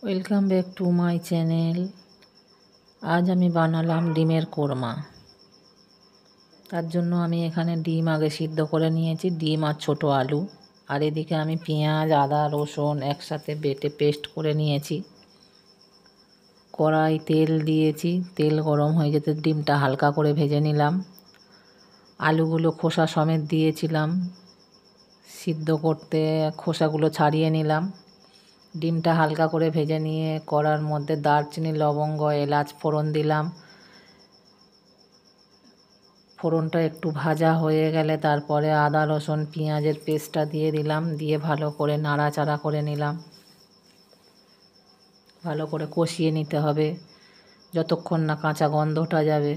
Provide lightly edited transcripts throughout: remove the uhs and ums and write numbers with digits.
Welcome back to my channel. আজ আমি বানালাম ডিমের কোরমা। তার জন্য আমি এখানে ডিম আগে সিদ্ধ করে নিয়েছি, ডিম আর ছোটো আলু। আর এদিকে আমি পেঁয়াজ, আদা, রসুন একসাথে বেটে পেস্ট করে নিয়েছি। কড়াই তেল দিয়েছি, তেল গরম হয়ে যেতে ডিমটা হালকা করে ভেজে নিলাম। আলুগুলো খোসা সমেত দিয়েছিলাম সিদ্ধ করতে, খোসাগুলো ছাড়িয়ে নিলাম। ডিমটা হালকা করে ভেজে নিয়ে কড়ার মধ্যে দারচিনি, লবঙ্গ, এলাচ ফোড়ন দিলাম। ফোড়নটা একটু ভাজা হয়ে গেলে তারপরে আদা, রসুন, পেঁয়াজের পেস্টটা দিয়ে দিলাম, দিয়ে ভালো করে নাড়াচাড়া করে নিলাম। ভালো করে কষিয়ে নিতে হবে যতক্ষণ না কাঁচা গন্ধটা যাবে।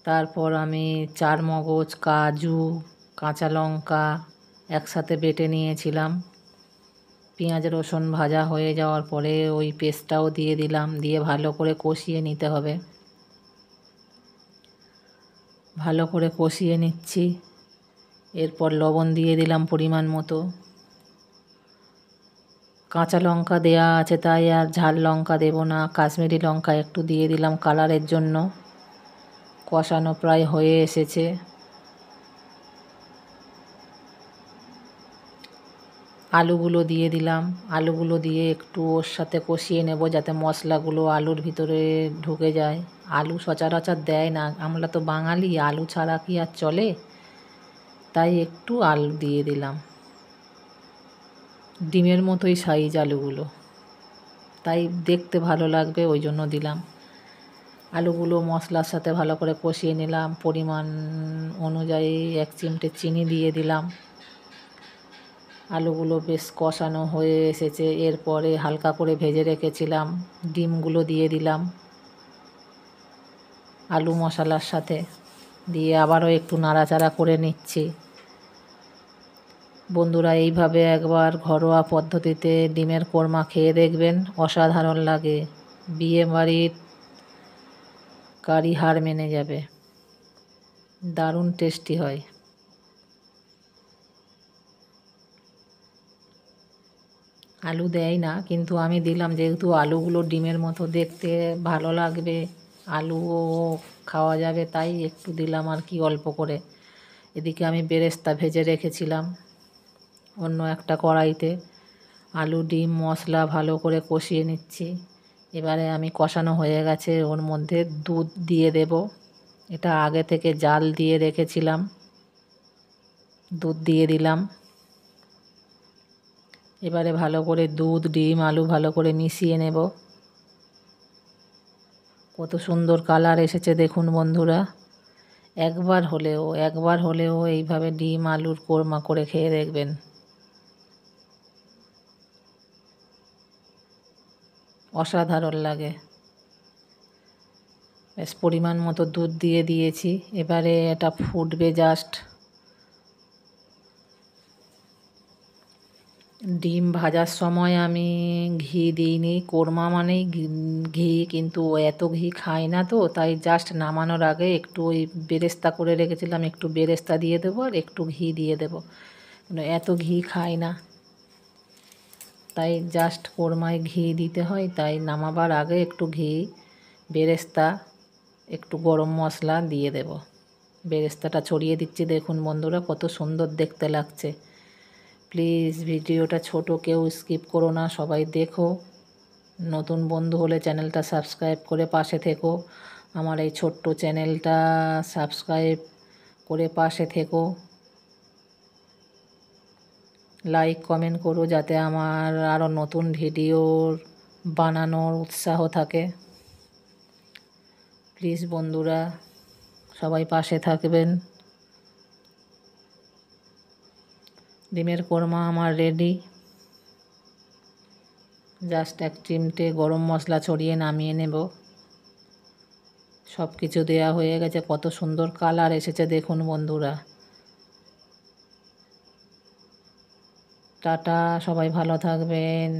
তারপর আমি চারমগজ, কাজু, কাঁচা লঙ্কা একসাথে বেটে নিয়েছিলাম। পেঁয়াজ রসুন ভাজা হয়ে যাওয়ার পরে ওই পেস্টটাও দিয়ে দিলাম, দিয়ে ভালো করে কষিয়ে নিতে হবে। ভালো করে কষিয়ে নিচ্ছি। এরপর লবণ দিয়ে দিলাম পরিমাণ মতো। কাঁচা লঙ্কা দেয়া আছে তাই আর ঝাল লঙ্কা দেব না, কাশ্মীরি লঙ্কা একটু দিয়ে দিলাম কালারের জন্য। কষানো প্রায় হয়ে এসেছে। আলুগুলো দিয়ে দিলাম, আলুগুলো দিয়ে একটু ওর সাথে কষিয়ে নেব যাতে মশলাগুলো আলুর ভিতরে ঢুকে যায়। আলু সচরাচর দেয় না, আমরা তো বাঙালি, আলু ছাড়া কি আর চলে, তাই একটু আলু দিয়ে দিলাম। ডিমের মতোই সাইজ আলুগুলো, তাই দেখতে ভালো লাগবে ওই জন্য দিলাম। আলুগুলো মশলার সাথে ভালো করে কষিয়ে নিলাম। পরিমাণ অনুযায়ী 1 চিমটে চিনি দিয়ে দিলাম। আলুগুলো বেশ কষানো হয়ে এসেছে। এরপরে হালকা করে ভেজে রেখেছিলাম ডিমগুলো দিয়ে দিলাম আলু মশলার সাথে, দিয়ে আবারও একটু নাড়াচাড়া করে নিচ্ছি। বন্ধুরা, এইভাবে একবার ঘরোয়া পদ্ধতিতে ডিমের কোরমা খেয়ে দেখবেন, অসাধারণ লাগে। বিয়ে বাড়ির কারি হার মেনে যাবে, দারুণ টেস্টি হয়। আলু দেয় না কিন্তু আমি দিলাম, যেহেতু আলুগুলো ডিমের মতো দেখতে ভালো লাগবে, আলুও খাওয়া যাবে, তাই একটু দিলাম আর কি, অল্প করে। এদিকে আমি বেরেস্তা ভেজে রেখেছিলাম অন্য একটা কড়াইতে। আলু, ডিম, মশলা ভালো করে কষিয়ে নিচ্ছি। এবারে আমি কষানো হয়ে গেছে, ওর মধ্যে দুধ দিয়ে দেব। এটা আগে থেকে জাল দিয়ে রেখেছিলাম, দুধ দিয়ে দিলাম। এবারে ভালো করে দুধ, ডিম, আলু ভালো করে মিশিয়ে নেব। কত সুন্দর কালার এসেছে দেখুন বন্ধুরা। একবার হলেও এইভাবে ডিম আলুর কোরমা করে খেয়ে দেখবেন, অসাধারণ লাগে। বেশ পরিমাণ মতো দুধ দিয়ে দিয়েছি। এবারে এটা ফুটবে জাস্ট। ডিম ভাজার সময় আমি ঘি দিইনি, কোরমা মানেই ঘি, কিন্তু এত ঘি খাই না তো, তাই জাস্ট নামানোর আগে একটু ওই বেরেস্তা করে রেখেছিলাম, একটু বেরেস্তা দিয়ে দেবো আর একটু ঘি দিয়ে দেবো। এত ঘি খাই না, তাই জাস্ট কোরমায় ঘি দিতে হয়, তাই নামাবার আগে একটু ঘি, বেরেস্তা, একটু গরম মশলা দিয়ে দেব। বেরেস্তাটা ছড়িয়ে দিচ্ছি, দেখুন বন্ধুরা কত সুন্দর দেখতে লাগছে। প্লিজ ভিডিওটা ছোট, কেউ স্কিপ করো না, সবাই দেখো। নতুন বন্ধু হলে চ্যানেলটা সাবস্ক্রাইব করে পাশে থেকো। আমার এই ছোট্ট চ্যানেলটা সাবস্ক্রাইব করে পাশে থেকো। লাইক কমেন্ট করো যাতে আমার আরও নতুন ভিডিও বানানোর উৎসাহ থাকে। প্লিজ বন্ধুরা সবাই পাশে থাকবেন। ডিমের কোরমা আমার রেডি। জাস্ট 1 চিমটে গরম মশলা ছড়িয়ে নামিয়ে নেব। সব কিছু দেওয়া হয়ে গেছে, কত সুন্দর কালার এসেছে দেখুন বন্ধুরা। টাটা, সবাই ভালো থাকবেন।